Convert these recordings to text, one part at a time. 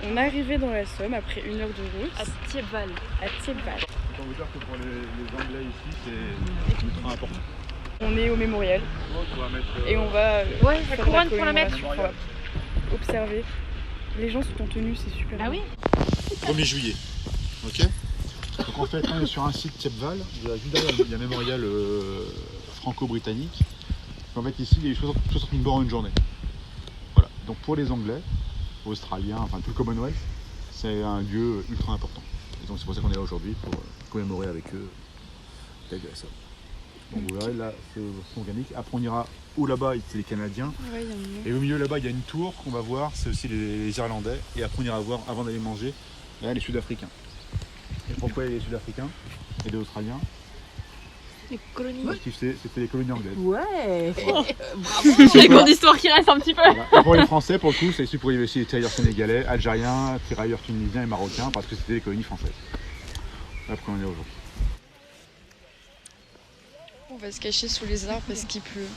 On est arrivé dans la Somme après 1 heure de route. À Thiepval. À Thiepval. On veut dire que pour les Anglais ici, c'est ultra important. On est au mémorial. On va mettre, et on va ouais, la faire couronne pour la mettre. Enfin, observer. Les gens sont en tenue, c'est super. Ah oui. 1er juillet. Ok. Donc en fait, on est sur un site Thiepval. Juste derrière, il y a un mémorial franco-britannique. En fait, ici, il y a eu 60 000 morts en une journée. Voilà. Donc pour les Anglais, Australiens, enfin tout le Commonwealth, c'est un lieu ultra important. Et donc c'est pour ça qu'on est là aujourd'hui, pour commémorer avec eux la guerre. Donc vous verrez là, c'est organique. Après on ira où là-bas, c'est les Canadiens. Ouais, et au milieu là-bas, il y a une tour qu'on va voir, c'est aussi les Irlandais. Et après on ira voir, avant d'aller manger, là, les Sud-Africains. Et pourquoi les Sud-Africains et les Australiens? Les colonies. Parce que c'était les colonies anglaises. Ouais. Bravo. Les cours d'histoire qui restent un petit peu. Voilà. Et pour les Français, pour le coup, c'est ici pour y avoir aussi les tirailleurs sénégalais, algériens, tirailleurs tunisiens et marocains, parce que c'était les colonies françaises. Après on est aujourd'hui. On va se cacher sous les arbres parce qu'il pleut.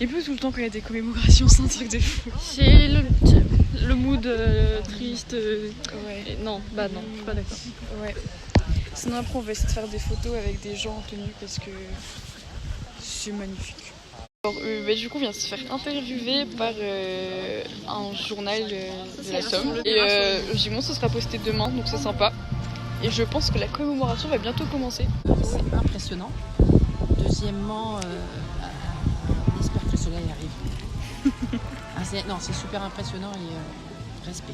Il pleut tout le temps quand il y a des commémorations, c'est un truc de fou. C'est le mood triste. Ouais. Et non, bah non, je suis pas d'accord. Ouais. Sinon après on va essayer de faire des photos avec des gens en tenue parce que c'est magnifique. Alors, du coup on vient de se faire interviewer par un journal de la Somme. Et logiquement ce sera posté demain, donc c'est sympa. Et je pense que la commémoration va bientôt commencer. C'est impressionnant. Deuxièmement, on espère que le soleil arrive. Non, c'est super impressionnant et respect.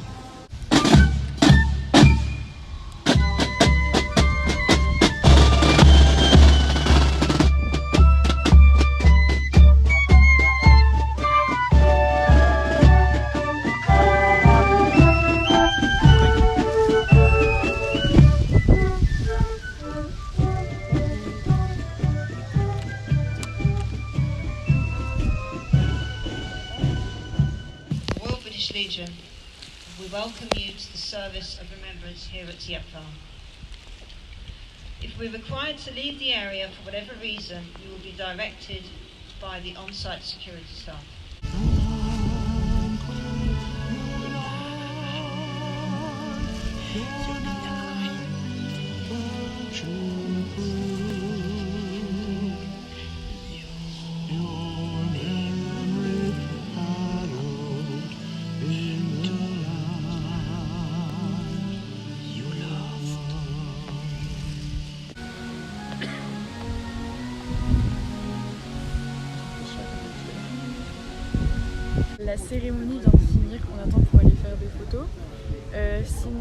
Legion, we welcome you to the service of remembrance here at Thiepval. If we're required to leave the area for whatever reason, you will be directed by the on-site security staff. La cérémonie vient de finir, on attend pour aller faire des photos. Sinon,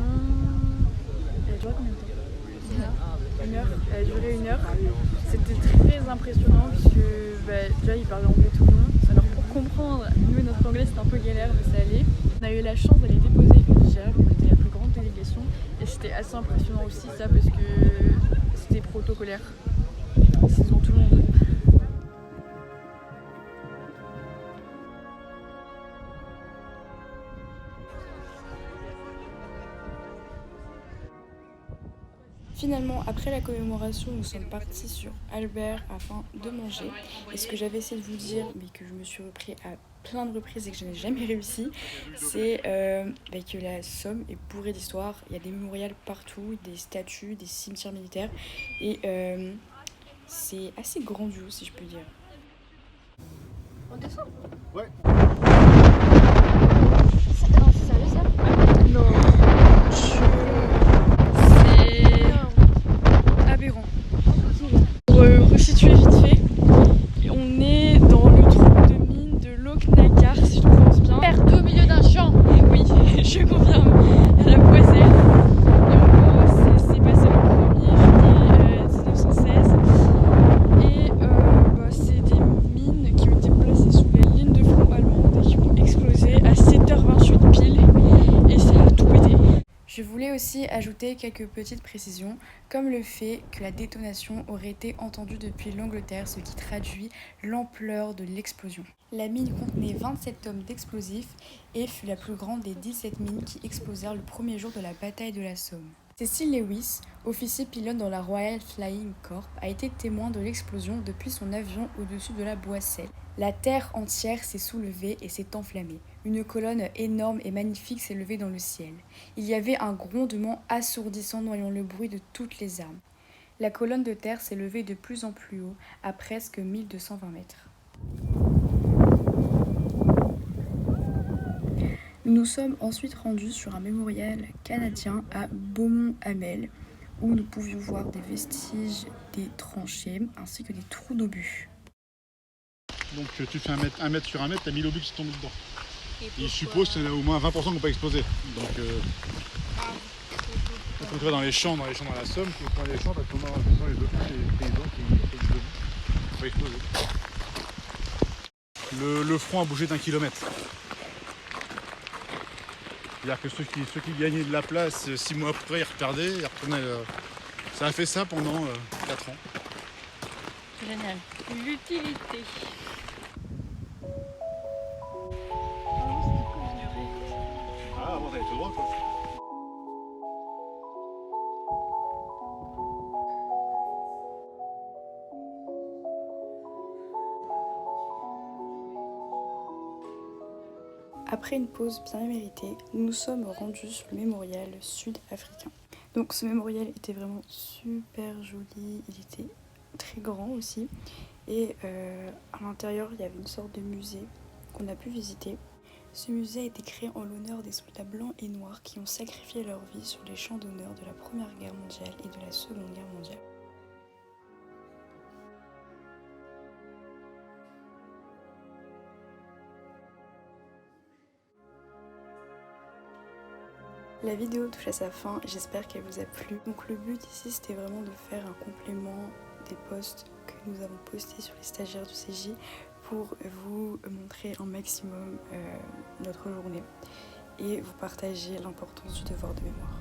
elle a duré combien de temps? 1 heure. Elle a duré 1 heure. C'était très impressionnant puisque déjà ils parlaient anglais tout le long. Alors pour comprendre, nous notre anglais c'était un peu galère mais ça allait. On a eu la chance d'aller déposer une Niger, on était la plus grande délégation et c'était assez impressionnant aussi ça parce que c'était protocolaire. C'est devant tout le monde. Finalement, après la commémoration, nous sommes partis sur Albert afin de manger. Et ce que j'avais essayé de vous dire, mais que je me suis repris à plein de reprises et que je n'ai jamais réussi, c'est que la Somme est bourrée d'histoire. Il y a des mémorials partout, des statues, des cimetières militaires. Et c'est assez grandiose, si je peux dire. On descend. Ouais. C'est sérieux ça? Non. Aberrant. Pour resituer vite fait, on est dans le trou de mine de Locnacar, si je le prononce bien. Perdu au milieu d'un champ. Oui, je confirme, à la Boiselle. Et en gros, c'est passé le 1er juillet 1916. Et c'est des mines qui ont été placées sous la ligne de front allemande et qui ont explosé à 7h28 pile. Et ça a tout pété. Je voulais aussi ajouter quelques petites précisions, comme le fait que la détonation aurait été entendue depuis l'Angleterre, ce qui traduit l'ampleur de l'explosion. La mine contenait 27 tonnes d'explosifs et fut la plus grande des 17 mines qui explosèrent le premier jour de la bataille de la Somme. Cecil Lewis, officier pilote dans la Royal Flying Corps, a été témoin de l'explosion depuis son avion au-dessus de la Boisselle. La terre entière s'est soulevée et s'est enflammée. Une colonne énorme et magnifique s'est levée dans le ciel. Il y avait un grondement assourdissant noyant le bruit de toutes les armes. La colonne de terre s'est levée de plus en plus haut, à presque 1220 mètres. Nous nous sommes ensuite rendus sur un mémorial canadien à Beaumont-Hamel, où nous pouvions voir des vestiges des tranchées ainsi que des trous d'obus. Donc tu fais 1 mètre sur 1 mètre, t'as 1000 obus qui sont tombés dedans. Et je suppose qu'il y en a au moins 20% qui n'ont pas explosé. Donc on se retrouve dans les champs dans la Somme, tu prends les champs, t'as comment les obus, les paysans qui ont des obus. Ils ont explosé. Le front a bougé d'1 kilomètre. C'est-à-dire que ceux qui gagnaient de la place, 6 mois après, ils reperdaient, ils retournaient. Ça a fait ça pendant 4 ans. Génial. L'utilité. Ah, avant, t'avais tout droit, quoi. Après une pause bien méritée, nous nous sommes rendus sur le mémorial sud-africain. Donc ce mémorial était vraiment super joli, il était très grand aussi. Et à l'intérieur, il y avait une sorte de musée qu'on a pu visiter. Ce musée a été créé en l'honneur des soldats blancs et noirs qui ont sacrifié leur vie sur les champs d'honneur de la Première Guerre mondiale et de la Seconde Guerre mondiale. La vidéo touche à sa fin et j'espère qu'elle vous a plu. Donc le but ici c'était vraiment de faire un complément des posts que nous avons postés sur les stagiaires du CJ pour vous montrer un maximum notre journée et vous partager l'importance du devoir de mémoire.